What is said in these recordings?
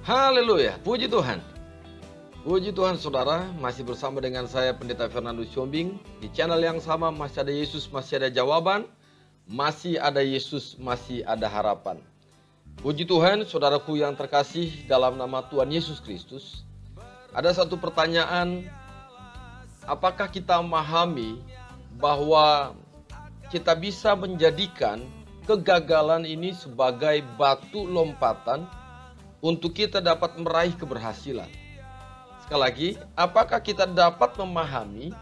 Haleluya, puji Tuhan. Puji Tuhan saudara, masih bersama dengan saya Pendeta Fernando Siombing. Di channel yang sama masih ada Yesus, masih ada jawaban. Masih ada Yesus, masih ada harapan. Puji Tuhan saudaraku yang terkasih dalam nama Tuhan Yesus Kristus. Ada satu pertanyaan, apakah kita memahami bahwa kita bisa menjadikan kegagalan ini sebagai batu lompatan untuk kita dapat meraih keberhasilan? Sekali lagi, apakah kita dapat memahami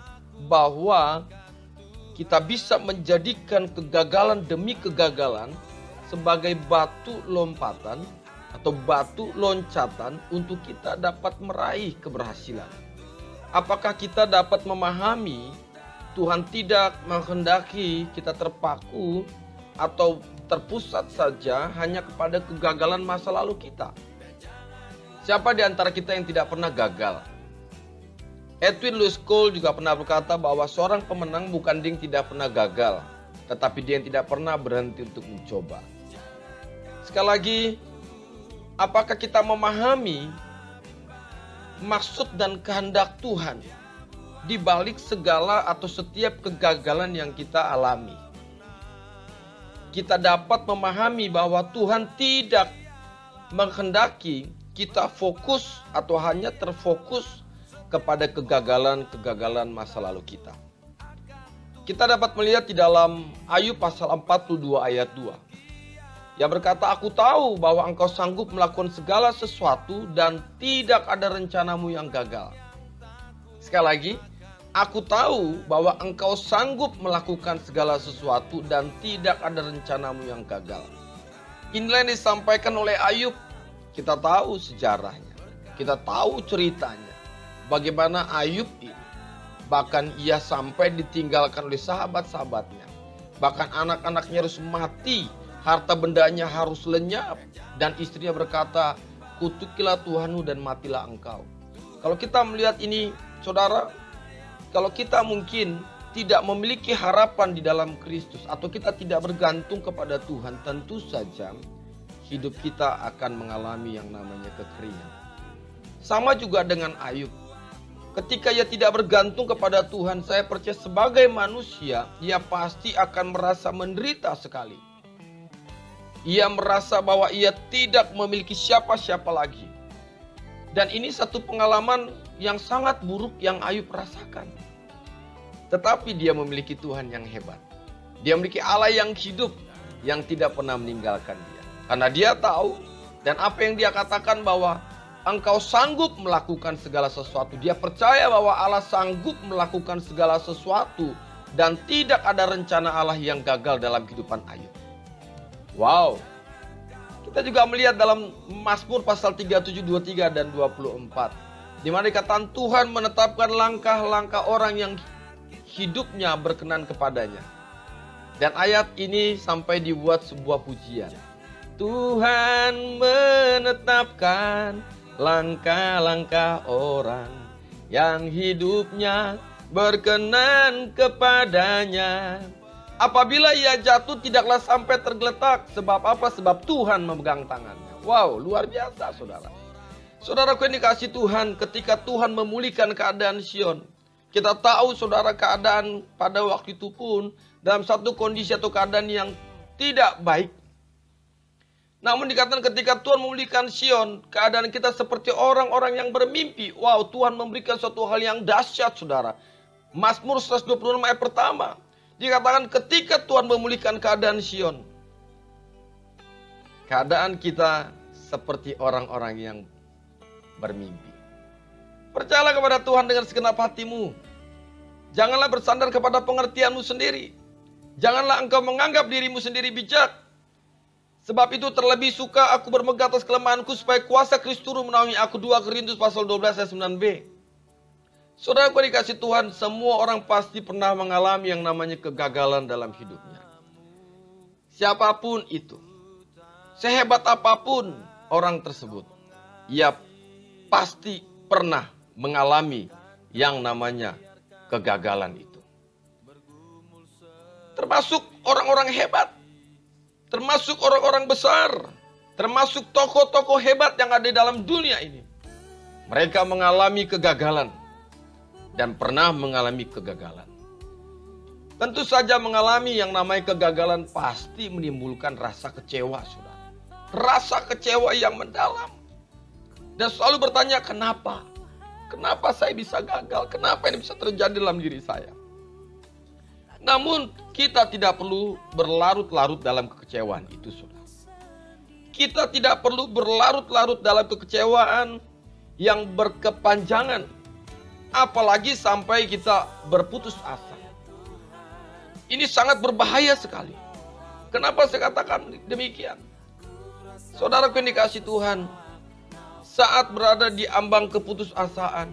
bahwa kita bisa menjadikan kegagalan demi kegagalan sebagai batu lompatan atau batu loncatan untuk kita dapat meraih keberhasilan? Apakah kita dapat memahami Tuhan tidak menghendaki kita terpaku atau terpusat saja hanya kepada kegagalan masa lalu kita? Siapa di antara kita yang tidak pernah gagal? Edwin Louis Cole juga pernah berkata bahwa seorang pemenang bukan dia yang tidak pernah gagal, tetapi dia yang tidak pernah berhenti untuk mencoba. Sekali lagi, apakah kita memahami maksud dan kehendak Tuhan di balik segala atau setiap kegagalan yang kita alami? Kita dapat memahami bahwa Tuhan tidak menghendaki kita fokus atau hanya terfokus kepada kegagalan-kegagalan masa lalu kita. Kita dapat melihat di dalam Ayub pasal 42 ayat 2. Yang berkata, aku tahu bahwa engkau sanggup melakukan segala sesuatu dan tidak ada rencanamu yang gagal. Sekali lagi, aku tahu bahwa engkau sanggup melakukan segala sesuatu dan tidak ada rencanamu yang gagal. Inilah yang disampaikan oleh Ayub. Kita tahu sejarahnya, kita tahu ceritanya. Bagaimana Ayub ini, bahkan ia sampai ditinggalkan oleh sahabat-sahabatnya. Bahkan anak-anaknya harus mati, harta bendanya harus lenyap. Dan istrinya berkata, kutukilah Tuhanmu dan matilah engkau. Kalau kita melihat ini, saudara, kalau kita mungkin tidak memiliki harapan di dalam Kristus, atau kita tidak bergantung kepada Tuhan, tentu saja hidup kita akan mengalami yang namanya kekeringan. Sama juga dengan Ayub. Ketika ia tidak bergantung kepada Tuhan, saya percaya sebagai manusia, ia pasti akan merasa menderita sekali. Ia merasa bahwa ia tidak memiliki siapa-siapa lagi. Dan ini satu pengalaman yang sangat buruk yang Ayub rasakan. Tetapi dia memiliki Tuhan yang hebat. Dia memiliki Allah yang hidup, yang tidak pernah meninggalkan dia. Karena dia tahu, dan apa yang dia katakan bahwa engkau sanggup melakukan segala sesuatu. Dia percaya bahwa Allah sanggup melakukan segala sesuatu dan tidak ada rencana Allah yang gagal dalam kehidupan Ayub. Wow. Kita juga melihat dalam Mazmur pasal 37, 23 dan 24. Di mana dikatakan Tuhan menetapkan langkah-langkah orang yang hidupnya berkenan kepadanya. Dan ayat ini sampai dibuat sebuah pujian. Tuhan menetapkan langkah-langkah orang yang hidupnya berkenan kepadanya. Apabila ia jatuh tidaklah sampai tergeletak. Sebab apa? Sebab Tuhan memegang tangannya. Wow, luar biasa saudara. Saudaraku yang dikasihi Tuhan, ketika Tuhan memulihkan keadaan Sion, kita tahu saudara keadaan pada waktu itu pun dalam satu kondisi atau keadaan yang tidak baik. Namun dikatakan ketika Tuhan memulihkan Sion, keadaan kita seperti orang-orang yang bermimpi. Wow, Tuhan memberikan suatu hal yang dahsyat saudara. Mazmur 126 ayat pertama. Dikatakan ketika Tuhan memulihkan keadaan Sion, keadaan kita seperti orang-orang yang bermimpi. Percayalah kepada Tuhan dengan segenap hatimu. Janganlah bersandar kepada pengertianmu sendiri. Janganlah engkau menganggap dirimu sendiri bijak. Sebab itu terlebih suka aku bermegah atas kelemahanku supaya kuasa Kristus turun menaungi aku. 2 Korintus pasal 12 ayat 9b. Saudaraku dikasih Tuhan, semua orang pasti pernah mengalami yang namanya kegagalan dalam hidupnya. Siapapun itu, sehebat apapun orang tersebut, ia pasti pernah mengalami yang namanya kegagalan itu. Termasuk orang-orang hebat. Termasuk orang-orang besar. termasuk tokoh-tokoh hebat yang ada di dalam dunia ini, mereka mengalami kegagalan dan pernah mengalami kegagalan. Tentu saja mengalami yang namanya kegagalan pasti menimbulkan rasa kecewa, saudara. Rasa kecewa yang mendalam. Dan selalu bertanya, kenapa? Kenapa saya bisa gagal? Kenapa ini bisa terjadi dalam diri saya? Namun kita tidak perlu berlarut-larut dalam kekecewaan itu, saudara. Kita tidak perlu berlarut-larut dalam kekecewaan yang berkepanjangan. Apalagi sampai kita berputus asa. Ini sangat berbahaya sekali. Kenapa saya katakan demikian? Saudara yang dikasihi Tuhan, saat berada di ambang keputusasaan,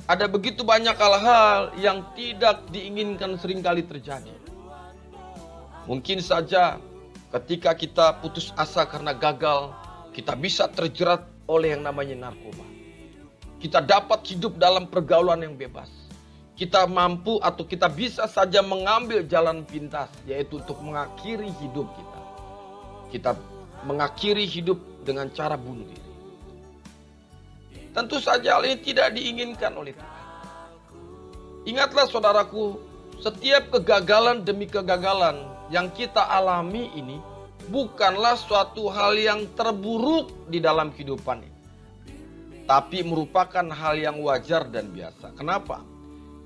ada begitu banyak hal-hal yang tidak diinginkan seringkali terjadi. Mungkin saja ketika kita putus asa karena gagal, kita bisa terjerat oleh yang namanya narkoba. Kita dapat hidup dalam pergaulan yang bebas. Kita mampu atau kita bisa saja mengambil jalan pintas, yaitu untuk mengakhiri hidup kita. Kita mengakhiri hidup dengan cara bunuh diri. Tentu saja hal ini tidak diinginkan oleh Tuhan. Ingatlah saudaraku, setiap kegagalan demi kegagalan yang kita alami ini bukanlah suatu hal yang terburuk di dalam kehidupan ini. Tapi merupakan hal yang wajar dan biasa. Kenapa?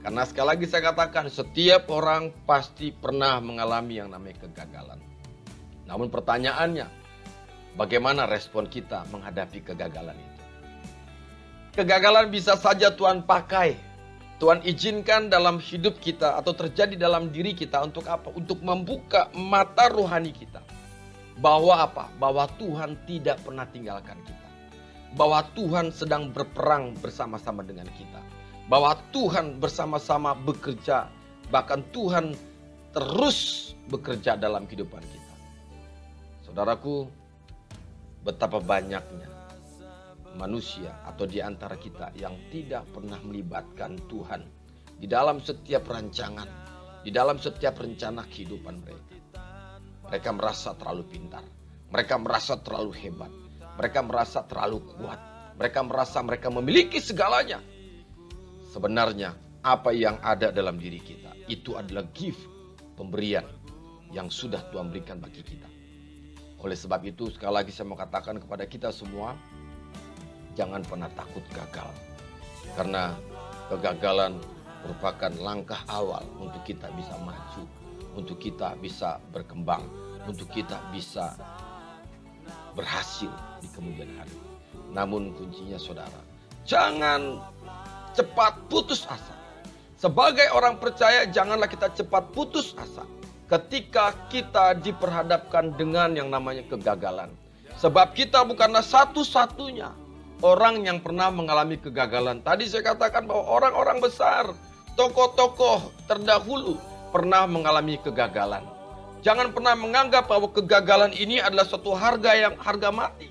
Karena sekali lagi saya katakan, setiap orang pasti pernah mengalami yang namanya kegagalan. Namun pertanyaannya, bagaimana respon kita menghadapi kegagalan itu? Kegagalan bisa saja Tuhan pakai, Tuhan izinkan dalam hidup kita atau terjadi dalam diri kita untuk apa? Untuk membuka mata rohani kita. Bahwa apa? Bahwa Tuhan tidak pernah tinggalkan kita. Bahwa Tuhan sedang berperang bersama-sama dengan kita. Bahwa Tuhan bersama-sama bekerja. Bahkan Tuhan terus bekerja dalam kehidupan kita. Saudaraku, betapa banyaknya manusia atau di antara kita yang tidak pernah melibatkan Tuhan di dalam setiap rancangan, di dalam setiap rencana kehidupan mereka. Mereka merasa terlalu pintar, mereka merasa terlalu hebat, mereka merasa terlalu kuat, mereka merasa mereka memiliki segalanya. Sebenarnya apa yang ada dalam diri kita itu adalah gift, pemberian yang sudah Tuhan berikan bagi kita. Oleh sebab itu sekali lagi saya mau katakan kepada kita semua, jangan pernah takut gagal. Karena kegagalan merupakan langkah awal untuk kita bisa maju, untuk kita bisa berkembang, untuk kita bisa berhasil di kemudian hari. Namun kuncinya saudara, jangan cepat putus asa. Sebagai orang percaya, janganlah kita cepat putus asa ketika kita diperhadapkan dengan yang namanya kegagalan. Sebab kita bukanlah satu-satunya orang yang pernah mengalami kegagalan. Tadi saya katakan bahwa orang-orang besar, tokoh-tokoh terdahulu pernah mengalami kegagalan. Jangan pernah menganggap bahwa kegagalan ini adalah suatu harga mati.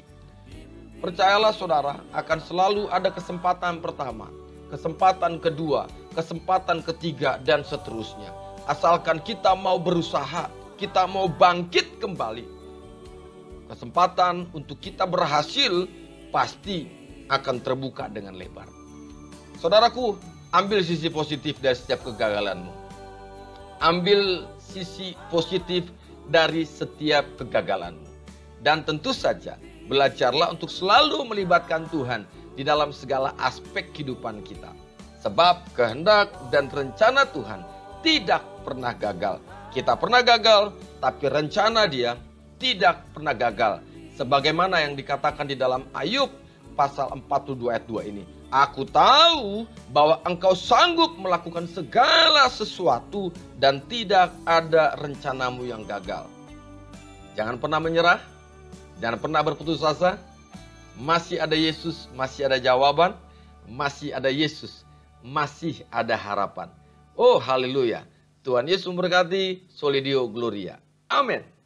Percayalah saudara, akan selalu ada kesempatan pertama, kesempatan kedua, kesempatan ketiga, dan seterusnya. Asalkan kita mau berusaha, kita mau bangkit kembali. Kesempatan untuk kita berhasil pasti akan terbuka dengan lebar. Saudaraku, ambil sisi positif dari setiap kegagalanmu. Ambil sisi positif dari setiap kegagalanmu. Dan tentu saja, belajarlah untuk selalu melibatkan Tuhan di dalam segala aspek kehidupan kita. Sebab kehendak dan rencana Tuhan tidak pernah gagal. Kita pernah gagal, tapi rencana Dia tidak pernah gagal. Sebagaimana yang dikatakan di dalam Ayub pasal 42 ayat 2 ini. Aku tahu bahwa engkau sanggup melakukan segala sesuatu dan tidak ada rencanamu yang gagal. Jangan pernah menyerah. Jangan pernah berputus asa. Masih ada Yesus, masih ada jawaban. Masih ada Yesus, masih ada harapan. Oh haleluya. Tuhan Yesus memberkati. Solidio Gloria. Amin.